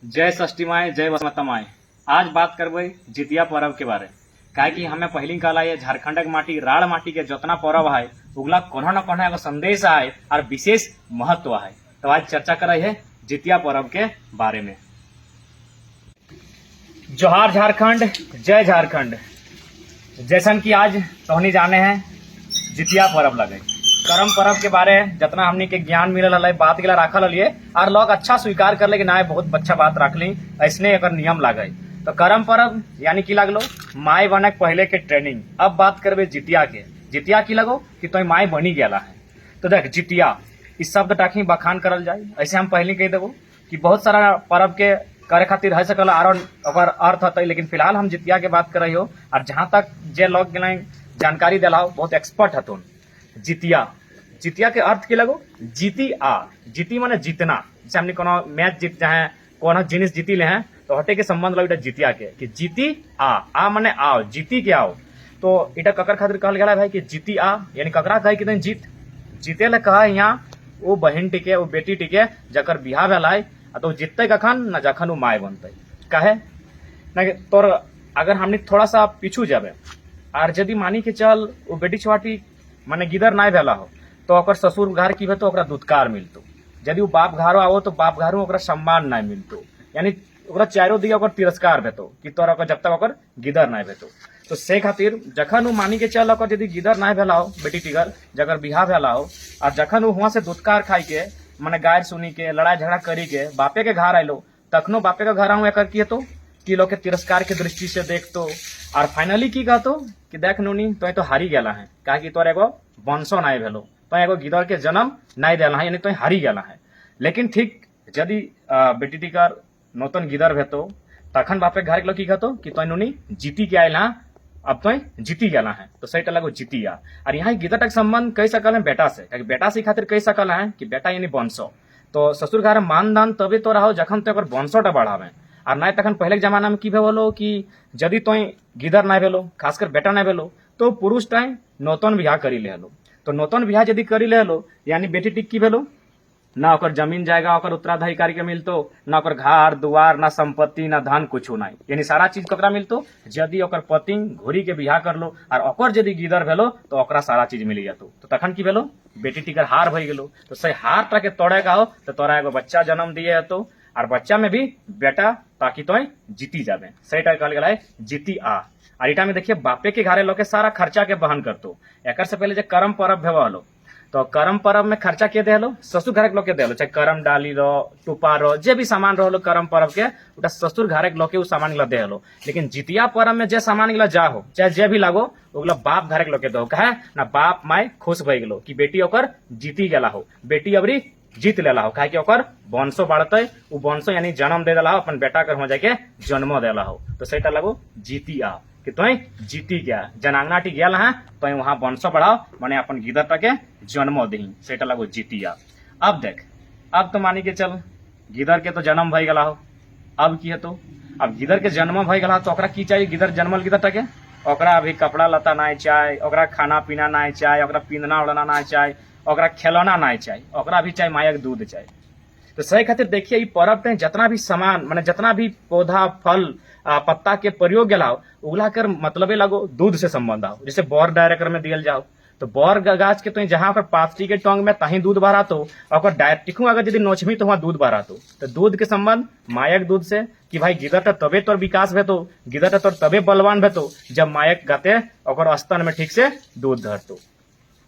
जय षष्ठी माए जय वसंत माए। आज बात करबे जितिया पर्व के बारे। काहे कि हमें पहली कहला ये झारखंड के माटी राड़ माटी के जितना पर्व है उगला कोना न कोना एगो संदेश है और विशेष महत्व है। तो आज चर्चा करे है जितिया पर्व के बारे में। जोहार झारखंड, जय झारखंड। जैसन कि आज तोहनी जाने हैं जितिया पर्व लगे करम पर्व के बारे जितना हमने के ज्ञान मिलल है बात के राखल हलिए और लोग अच्छा स्वीकार कर ले कि ना बहुत अच्छा बात रख ली ऐसने एक नियम लागे। तो करम पर्व यानी कि लगलो माई बने पहले के ट्रेनिंग। अब बात करबे जितिया के। जितिया की लगो कि तुम माई बनी गया है। तो देख जितिया इस शब्द टाकी बखान करल जाए ऐसे हम पहले कह देवो कि बहुत सारा पर्व के करे खातिर है सकल और अर्थ होता है, लेकिन फिलहाल हम जितिया के बात कर रही हो। और जहाँ तक जे लोग जानकारी दिलाओ बहुत एक्सपर्ट हतुन। जितिया जितिया के अर्थ की लगो जीती आ। जीती माने जीतना। जैसे हमने कोनो मैच जीत जाए कोनो जिनिस जीती ले हैं तो हटे के संबंध लगे जितिया के कि जीती आ माने आओ जीती के आओ। तो इटा ककर खातिर कहल गया भाई कि जीती आ यानी ककरा कहे कि जीत जीते ले कहा यहाँ वो बहन टिके वो बेटी टिके जकर बिहार भेल तो जीतते कखन न जखन वो माय बनते कहे न। तोर अगर हमने थोड़ा सा पीछू जाबे और यदि मानी के चल वो बेटी छुआटी माने गिदर ना भेला हो तो ओकर ससुर घर की तो ओकरा दुत्कार मिलतो। यदि वो बाप घरो आओ तो बाप घरो ओकरा सम्मान ना मिलतो, यानी ओकरा चारों दिया ओकर तिरस्कार भेतो कि तोरा जब तक ओकर गिदर ना भेतो। तो से खातिर जखन वो मानी के चल ओकर यदि गिदर ना भेला हो बेटी टिगर जगर बिहा भेला हो और जखन वो वहां से दुत्कार खाई के माने गायर सुनी के लड़ाई झगड़ा करी के बापे के घर आइलो तखनो बापे के घर आऊँ एकर किए तो कि लोग के तिरस्कार के दृष्टि से देखतो। और फाइनली की कहतो कि देख नूनी तो हारी गेला है काहे कि तोर एगो वंशो ना भेलो तो एगो गिदर के जन्म नहीं दिला है यानी तो हारी गया है। लेकिन ठीक यदि बेटी टिकर नूतन गिदर भेतो तखन बापे घर के लोग की कहतो कि तो नुनी जीती के आयल हाँ अब तो जीती गया है। तो सही लगो जीतिया। और यहाँ गिदर तक संबंध कई सकल है बेटा से, बेटा से खातिर कई सकल है कि बेटा यानी वंशो। तो ससुर घर मानदान तबे तो रहो जखन तो वंशोटा बढ़ावे और ना तखन पहले के जमाना में की भेलो कि यदि तो गिदर ना भेलो खासकर बेटा ना भेलो तो पुरुष टाइम नूतन बियाह करी ले हलो। तो नूतन बियाह यदि करी ले हलो यानी बेटी टिक की भेलो ना ओकर जमीन जायगा ओकर उत्तराधिकारी के मिलतो ना ओकर घर दुआर ना संपत्ति ना धन कुछ नहीं, यानी सारा चीज ककरा मिलतो यदि ओकर पति घोरी के बियाह कर लो और ओकर यदि गिदर भेलो तो ओकरा सारा चीज मिल जातो। तो तखन की भेलो बेटी टिकर हार भई गेलो। तो सही हार टा के तोड़े का हो तो तोरा एगो बच्चा जन्म दिए हतो और बच्चा में भी बेटा ताकि तो जीती जाबे। सही टा कहल गेला जीती आ। और इटा में देखिए बापे के घरे लोग के सारा खर्चा के वहन करतो। एकर से पहले जो करम पर्व भेवा हलो तो करम पर्व में खर्चा के दे हलो ससुर घर के लोग के दे हलो, चाहे करम डाली रो टुपा रो जे भी सामान रहो करम पर्व के उटा ससुर घर के लोग के सामान गिला दे हलो। लेकिन जितिया पर्व में जे सामान गिला जा हो चाहे जे भी लागो ओगला बाप घर के लोग के दो कहे ना बाप माय खुश भई गेलो कि बेटी ओकर जीती गेला हो, बेटी अबरी जीत लेला हो काहे कि ओकर वंशो बढ़ते उ वंशो यानी जन्म दे देला हो अपन बेटा कर हो जाके जन्म देला हो। तो सेटा लगो जीती आ कि तुम जीती गया जनांगना टी गया है तो वहां वंशो बढ़ाओ माने अपन गिदर के जन्म दही सेटा लगो जीतिया। अब देख अब तो मानी के चल गिदर के तो जन्म भई गला हो अब की है तो अब गिदर के जन्म भई गला तो ओकरा की चाहिए गिदर जन्मल गिदर के ओकरा अभी कपड़ा लता ना चाहे ओकरा खाना पीना ना चाहे ओकरा पिंधना उड़ना ना चाहे ओकरा खिलौना ना चाहिए ओकरा भी चाहे माया के दूध चाहिए। तो सही खातिर देखिए पर्व में जितना भी सामान माने जितना भी पौधा फल पत्ता के प्रयोग गला उगला कर मतलब लगो दूध से संबंध आओ। जैसे बोर डायरेक्टर में दियल जाओ तो बोर गाछ के तो जहाँ पर पाथरी के टोंग में तही दूध भरा तो डायरेक्टिकू अगर यदि नोचमी तो वहाँ दूध भरा तो दूध के संबंध मायक दूध से कि भाई गिदर तबे तोर विकास भेतो गिदर तोर तबे बलवान भेतो जब मायक गाते और स्तन में ठीक से दूध धरतो।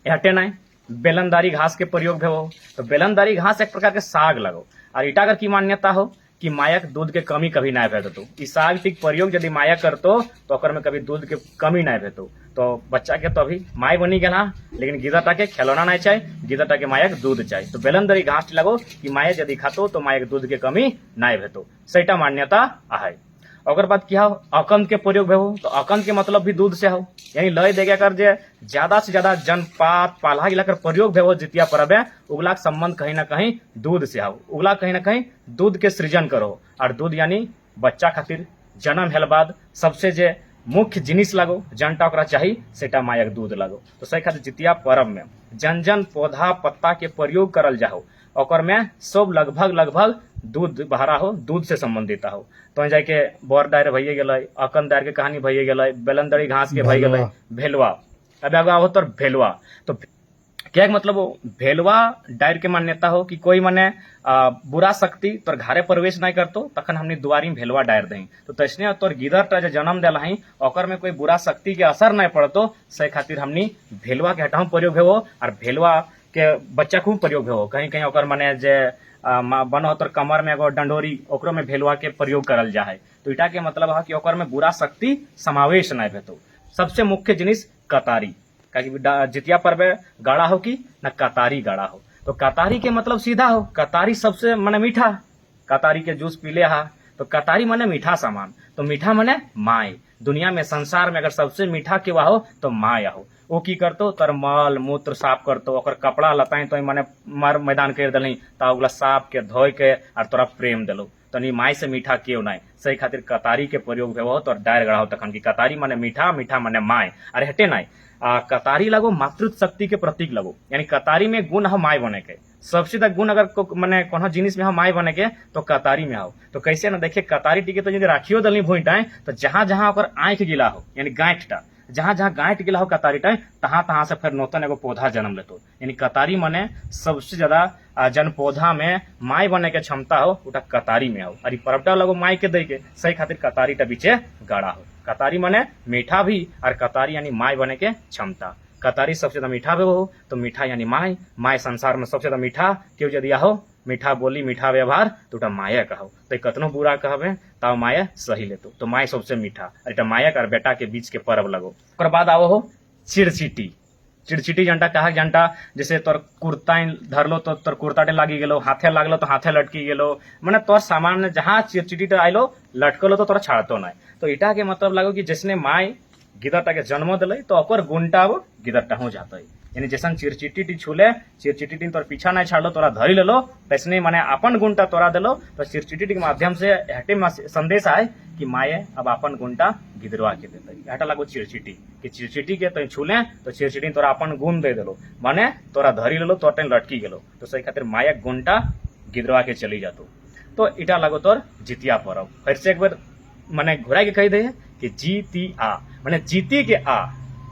हटे नहीं बेलनदारी घास के प्रयोग भेवो तो बेलनदारी घास एक प्रकार के साग लगो और इटा अगर की मान्यता हो कि मायक दूध के कमी कभी ना भेटतो। इस साग टिक प्रयोग यदि मायक करतो तो ओकर में कभी दूध के कमी ना भेटो। तो बच्चा के तो अभी माय बनी गया लेकिन गिदर के खिलौना नहीं चाहिए गिदर के मायक दूध चाहिए। तो बेलनदारी घास लगो कि मायक यदि खातो तो मायक दूध के कमी ना भेटो सहीटा मान्यता है। अगर बात किया हो अकंद के प्रयोग भेहो तो अकंद के मतलब भी दूध से हो यानी लय देगा कर जे ज्यादा से ज्यादा जनपात पाला गिलाकर प्रयोग भेहो जितिया पर्व है उगला के संबंध कहीं ना कहीं दूध से हो उगला कहीं ना कहीं दूध के सृजन करो और दूध यानी बच्चा खातिर जन्म हेल बाद सबसे जे मुख्य जिनिस लगो जनटा ओकरा चाहिए सेटा मायक दूध लगो। तो सही खातिर जितिया पर्व में जन जन पौधा पत्ता के प्रयोग करल जाओ ओकर में सब लगभग दूध बहरा हो, दूध से संबंधित हो। तो जाके बर डायर भइए गेलै, अकन डायर के कहानी भइए गेलै, बेलनदड़ी घास के भइए गेलै भेलवा। अब आगे आओ तो भेलवा। तो क्या मतलब वो भेलवा डायर के मान्यता हो कि कोई मने बुरा शक्ति तोर घरे प्रवेश नहीं करतो, तखन हमने दुआरी में भेलवा डायर दही। तो तैसने तोर गिदर जन्म दिला ही ओकर में कोई बुरा शक्ति के असर नहीं पड़तो, से खातिर हमनी भेलवा के हटाऊ प्रयोग हो। और भेलवा के बच्चा खूब प्रयोग हो, कहीं कहीं ओकर मने जे बनो तोर कमर में एगो डंडोरी, ओकरो में भेलवा के प्रयोग करल जा है। तो इटा के मतलब है कि ओकर में बुरा शक्ति समावेश नहीं भेतो। सबसे मुख्य जिनिस कतारी, जितिया पर्व गाड़ा हो कि न कतारी गाड़ा हो। तो कतारी के मतलब सीधा हो, कतारी सबसे मने मीठा, कतारी के जूस पीले हा। तो कतारी मने मीठा सामान, तो मीठा मने माय। दुनिया में संसार में अगर सबसे मीठा केवा हो तो माय हो। वो की करतो तर मल मूत्र साफ करतो, ओकर कपड़ा लताई तो मने मर मैदान कर दलही, ता ओगला साफ के धोय के और तोरा प्रेम दिलो। तनी माय से मीठा क्यों नहीं, सही खातिर कतारी के प्रयोग हो तो डायर गड़ा हो। तखन की कतारी मने मीठा, मीठा मने माय। अरे हटे नहीं, कतारी लगो मातृत्व शक्ति के प्रतीक लगो, यानी कतारी में गुण हो माय बने के। सबसे ज्यादा गुण अगर मने कोनो जिनिस में हो माय बने के तो कतारी में हो। तो कैसे ना देखिए, कतारी टिके तो यदि राखियो दलनी भूटाए तो जहां जहां ओकर आंख गिला हो, यानी गांठटा जहां जहां गांठ गिला हो कतारी टाइम, तहां तहां से फिर नूतन एगो पौधा जन्म लेतो। यानी कतारी मने सबसे ज्यादा जन पौधा में माय बने के क्षमता हो उटा कतारी में हो। और परबटा लगो माय के दे के, सही खातिर कतारी टा बीचे गाड़ा हो। कतारी मने मीठा भी, और कतारी यानी माय बने के क्षमता। कतारी सबसे ज्यादा मीठा भी हो, तो मीठा यानी माय। माय संसार में सबसे ज्यादा मीठा क्यों यदि हो, मीठा बोली मीठा व्यवहार तो उटा माया कहो। तो कतनो बुरा कहबे तब माया सही लेतो। तो माय सबसे मीठा, और मायक और बेटा के बीच के पर्व लगो। ओकर बाद आओ हो चिड़चिटी। चिड़चिटी जनता कहा जनता, जैसे तोर कुर्ता धरलो तो तोर कुर्ताटे लागी गेलो, हाथे लागलो तो हाथे लटकी गेलो, माने तोर सामान जहां चिड़चिटी आइलो लटकलो तो तोरा छाड़तो नहीं। तो इटा के मतलब लगो कि जिसने माय गिदरटा के जन्म दिले तो ओकर गुणटा वो गिदरटा हो जाता है। यानी जैसन चिड़चिटी छूले, चिड़चिटी तोर पीछा नहीं छाड़लो, तोरा धरी लेलो, तैसने माने अपन गुणटा तोरा दिलो। तो चिड़चिटी के माध्यम से हटे संदेश आए कि माये अब अपन गुणटा गिदरवा के देते। हटा लगो चिड़चिटी कि चिड़चिटी के तो छूले तो चिड़चिटी तोरा अपन गुण दे दिलो, माने तोरा धरी लेलो तो टाइम लटकी गेलो। तो सही खातिर मायक गुणटा गिदरवा के चली जातो। तो इटा लगो तोर जितिया पर्व। फिर से एक बार माने घुरा के कही दे कि जीतिया माने जीती के आ,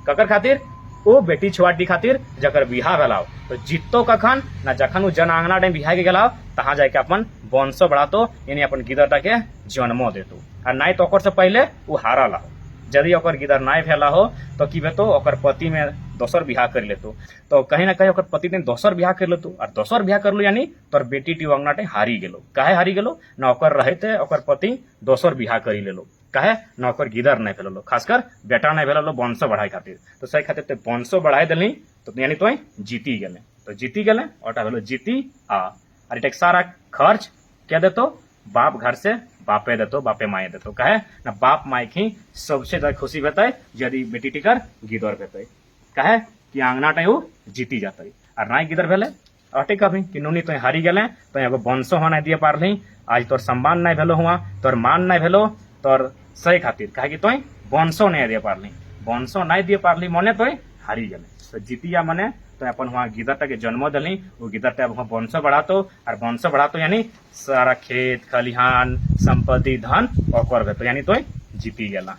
ककर खातिर ओ बेटी छुआटी खातिर जकर बिहा भेलाओ। तो जीतो कखन ना, जखन उ जन आंगना टाइम बिहा के गेलाओ तहां जाके अपन वंश बढ़ातो, यानी अपन गिदरटा के जन्मो देतो। और नहीं तो ओकर से पहले उ हारा ला। यदि ओकर गिदर नहीं भेला हो तो की बेतो ओकर पति में दोसर बिहा कर लेतो। तो कहीं ना कहीं ओकर पति ने दोसर बिहा कर लेतो, और दोसर बिहा कर लो यानी तोर बेटी टी अंगना टाइम हारी गेलो। काहे हारी गेलो ना, ओकर रहते ओकर पति दोसर बिहा करी लेलो, काहे ना ओकर गिदर नहीं भेलो, खासकर बेटा नहीं भेलो वंश बढ़ाए खातिर। तो सही खातिर तो वंश बढ़ाए दिली, तो यानी तो जीती गेले। तो जीती गेले ओटा भेलो जीती आ। और इटा सारा खर्च क्या देतो, बाप घर से बापे देतो, बापे माए देतो। काहे ना, बाप माए की सबसे ज्यादा खुशी भेते यदि बेटी टिकर गिदर भेते। काहे कि आंगना टाइम वो जीती जाते। और ना गिदर भेले अटे कभी कि नुनी तो हारी गेले तो एगो वंशो हो नहीं दिए पारली, आज तोर सम्मान नहीं भेलो हुआ, तोर मान नहीं भेलो, तोर सही खातिर काहे कि तो वंशो नहीं दिए पारली, वंशो नहीं दिए पारली मने तो हारी गेले। तो जीतिया मने तो अपन वहाँ गिदरटा के जन्म दिली, वो गिदरटा वहाँ वंश बढ़ातो, और वंश बढ़ातो यानी सारा खेत खलिहान संपत्ति धन ओकर भेतो, यानी तो जीती गेला।